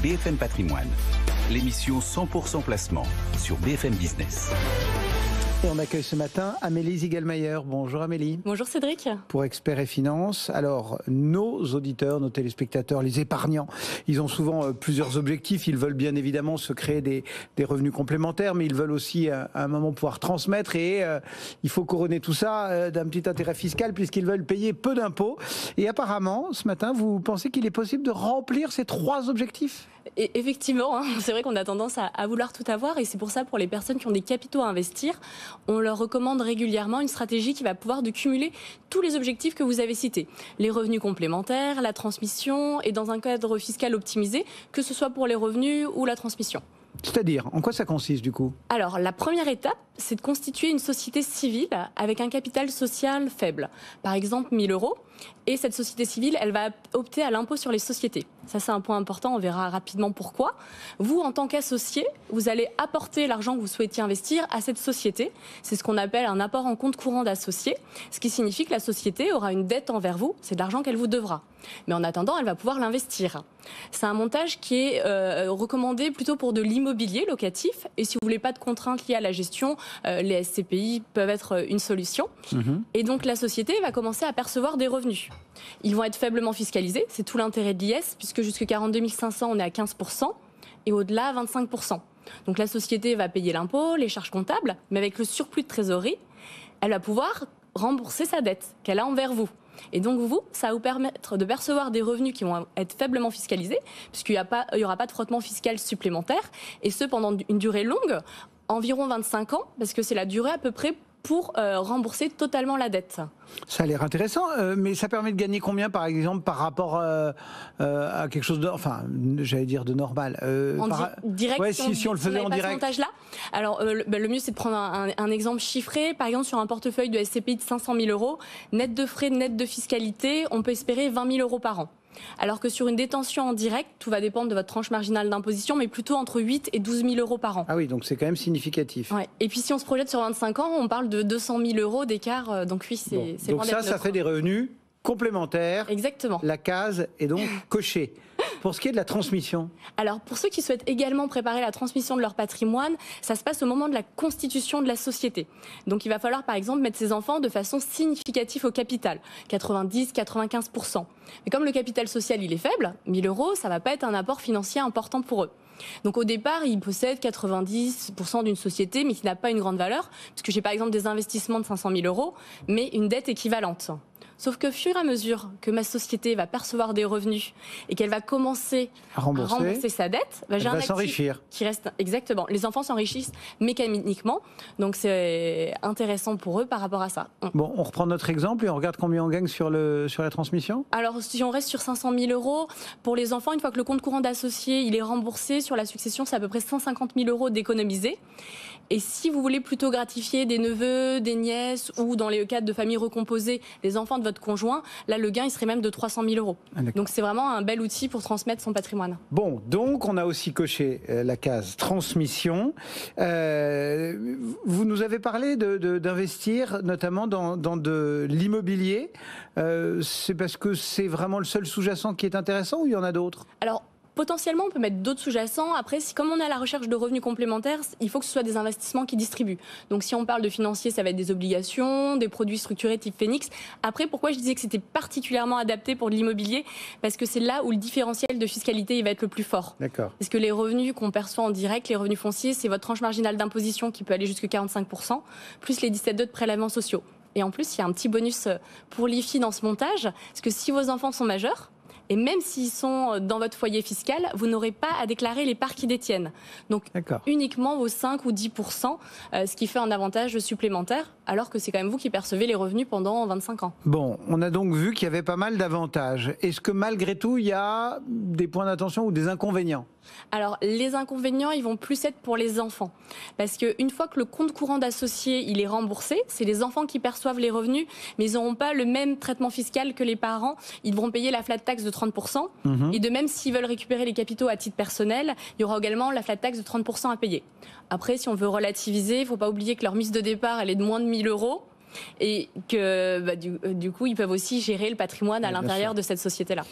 BFM Patrimoine, l'émission 100% placement sur BFM Business. Et on accueille ce matin Amélie Ziegelmayer. Bonjour Amélie. Bonjour Cédric. Pour Experts et Finances. Alors, nos auditeurs, nos téléspectateurs, les épargnants, ils ont souvent plusieurs objectifs. Ils veulent bien évidemment se créer des revenus complémentaires, mais ils veulent aussi à un moment pouvoir transmettre. Et il faut couronner tout ça d'un petit intérêt fiscal puisqu'ils veulent payer peu d'impôts. Et apparemment, ce matin, vous pensez qu'il est possible de remplir ces trois objectifs ? Et effectivement, c'est vrai qu'on a tendance à vouloir tout avoir et c'est pour ça, pour les personnes qui ont des capitaux à investir, on leur recommande régulièrement une stratégie qui va pouvoir de cumuler tous les objectifs que vous avez cités. Les revenus complémentaires, la transmission et dans un cadre fiscal optimisé, que ce soit pour les revenus ou la transmission. C'est-à-dire, en quoi ça consiste du coup ? Alors, la première étape, c'est de constituer une société civile avec un capital social faible. Par exemple, 1 000 €. Et cette société civile, elle va opter à l'impôt sur les sociétés. Ça, c'est un point important, on verra rapidement pourquoi. Vous, en tant qu'associé, vous allez apporter l'argent que vous souhaitiez investir à cette société. C'est ce qu'on appelle un apport en compte courant d'associé, ce qui signifie que la société aura une dette envers vous, c'est de l'argent qu'elle vous devra. Mais en attendant, elle va pouvoir l'investir. C'est un montage qui est recommandé plutôt pour de l'immobilier locatif. Et si vous voulez pas de contraintes liées à la gestion, les SCPI peuvent être une solution. Et donc la société va commencer à percevoir des revenus. Ils vont être faiblement fiscalisés, c'est tout l'intérêt de l'IS, puisque jusqu'à 42 500, on est à 15%, et au-delà, 25%. Donc la société va payer l'impôt, les charges comptables, mais avec le surplus de trésorerie, elle va pouvoir rembourser sa dette qu'elle a envers vous. Et donc vous, ça va vous permettre de percevoir des revenus qui vont être faiblement fiscalisés, puisqu'il n'y aura pas de frottement fiscal supplémentaire, et ce pendant une durée longue, environ 25 ans, parce que c'est la durée à peu près pour rembourser totalement la dette. Ça a l'air intéressant, mais ça permet de gagner combien, par exemple, par rapport à quelque chose de, enfin, j'allais dire de normal. Direct, ouais, si on le faisait en direct. Là. Alors, le mieux, c'est de prendre un exemple chiffré. Par exemple, sur un portefeuille de SCPI de 500 000 €, net de frais, net de fiscalité, on peut espérer 20 000 € par an. Alors que sur une détention en direct, tout va dépendre de votre tranche marginale d'imposition, mais plutôt entre 8 et 12 000 € par an. Ah oui, donc c'est quand même significatif. Ouais. Et puis si on se projette sur 25 ans, on parle de 200 000 € d'écart. Donc oui, c'est loin d'être neutre. Donc ça fait des revenus complémentaires. Exactement. La case est donc cochée. Pour ce qui est de la transmission. Alors, pour ceux qui souhaitent également préparer la transmission de leur patrimoine, ça se passe au moment de la constitution de la société. Donc, il va falloir, par exemple, mettre ses enfants de façon significative au capital, 90-95%. Mais comme le capital social, il est faible, 1 000 €, ça ne va pas être un apport financier important pour eux. Donc, au départ, ils possèdent 90% d'une société, mais qui n'a pas une grande valeur, puisque j'ai, par exemple, des investissements de 500 000 €, mais une dette équivalente. Sauf qu'au fur et à mesure que ma société va percevoir des revenus et qu'elle va commencer à rembourser sa dette, elle va s'enrichir. Qui reste exactement. Les enfants s'enrichissent mécaniquement, donc c'est intéressant pour eux par rapport à ça. Bon, on reprend notre exemple et on regarde combien on gagne sur la transmission. Alors, si on reste sur 500 000 €, pour les enfants, une fois que le compte courant d'associé il est remboursé, sur la succession, c'est à peu près 150 000 € d'économiser. Et si vous voulez plutôt gratifier des neveux, des nièces ou dans les cas de familles recomposées, les enfants de votre conjoint, là le gain il serait même de 300 000 €. Ah, donc c'est vraiment un bel outil pour transmettre son patrimoine. Bon, donc on a aussi coché la case transmission. Vous nous avez parlé d'investir notamment dans de l'immobilier. C'est parce que c'est vraiment le seul sous-jacent qui est intéressant ou il y en a d'autres ? Alors, potentiellement, on peut mettre d'autres sous-jacents. Après, comme on est à la recherche de revenus complémentaires, il faut que ce soit des investissements qui distribuent. Donc, si on parle de financier, ça va être des obligations, des produits structurés type Phoenix. Après, pourquoi je disais que c'était particulièrement adapté pour de l'immobilier ? Parce que c'est là où le différentiel de fiscalité il va être le plus fort. D'accord. Parce que les revenus qu'on perçoit en direct, les revenus fonciers, c'est votre tranche marginale d'imposition qui peut aller jusqu'à 45%, plus les 17,2 de prélèvements sociaux. Et en plus, il y a un petit bonus pour l'IFI dans ce montage, parce que si vos enfants sont majeurs, et même s'ils sont dans votre foyer fiscal, vous n'aurez pas à déclarer les parts qu'ils détiennent. Donc uniquement vos 5 ou 10%, ce qui fait un avantage supplémentaire, alors que c'est quand même vous qui percevez les revenus pendant 25 ans. Bon, on a donc vu qu'il y avait pas mal d'avantages. Est-ce que malgré tout, il y a des points d'attention ou des inconvénients ? Alors, les inconvénients, ils vont plus être pour les enfants. Parce qu'une fois que le compte courant d'associé, il est remboursé, c'est les enfants qui perçoivent les revenus, mais ils n'auront pas le même traitement fiscal que les parents. Ils devront payer la flat tax de 30%. Et de même, s'ils veulent récupérer les capitaux à titre personnel, il y aura également la flat tax de 30% à payer. Après, si on veut relativiser, il ne faut pas oublier que leur mise de départ, elle est de moins de 1 000 € et que du coup, ils peuvent aussi gérer le patrimoine à l'intérieur de cette société-là.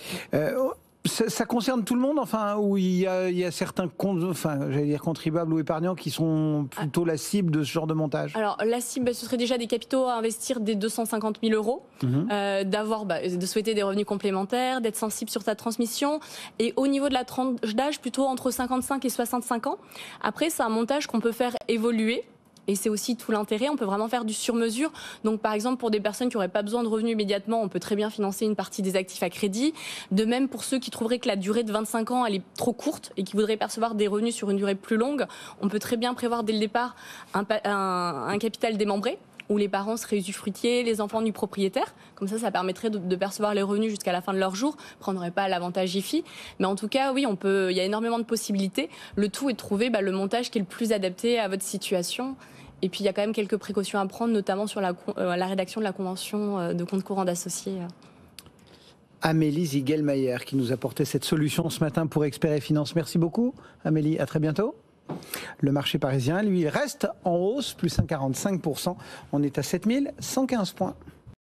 Ça concerne tout le monde, enfin, où il y a certains contribuables ou épargnants qui sont plutôt la cible de ce genre de montage. Alors la cible, ce serait déjà des capitaux à investir dès 250 000 euros, de souhaiter des revenus complémentaires, d'être sensible sur sa transmission, et au niveau de la tranche d'âge, plutôt entre 55 et 65 ans. Après, c'est un montage qu'on peut faire évoluer. Et c'est aussi tout l'intérêt, on peut vraiment faire du sur-mesure. Donc par exemple, pour des personnes qui n'auraient pas besoin de revenus immédiatement, on peut très bien financer une partie des actifs à crédit. De même, pour ceux qui trouveraient que la durée de 25 ans, elle est trop courte et qui voudraient percevoir des revenus sur une durée plus longue, on peut très bien prévoir dès le départ un capital démembré, où les parents seraient usufruitiers, les enfants du propriétaire. Comme ça permettrait de percevoir les revenus jusqu'à la fin de leur jour. Après, on n'aurait pas l'avantage IFI. Mais en tout cas, oui, il y a énormément de possibilités. Le tout est de trouver le montage qui est le plus adapté à votre situation. Et puis, il y a quand même quelques précautions à prendre, notamment sur la rédaction de la convention de compte courant d'associés. Amélie Ziegelmayer qui nous apportait cette solution ce matin pour Experts et Finance. Merci beaucoup, Amélie. À très bientôt. Le marché parisien, lui, reste en hausse, plus 1,45%. On est à 7115 points.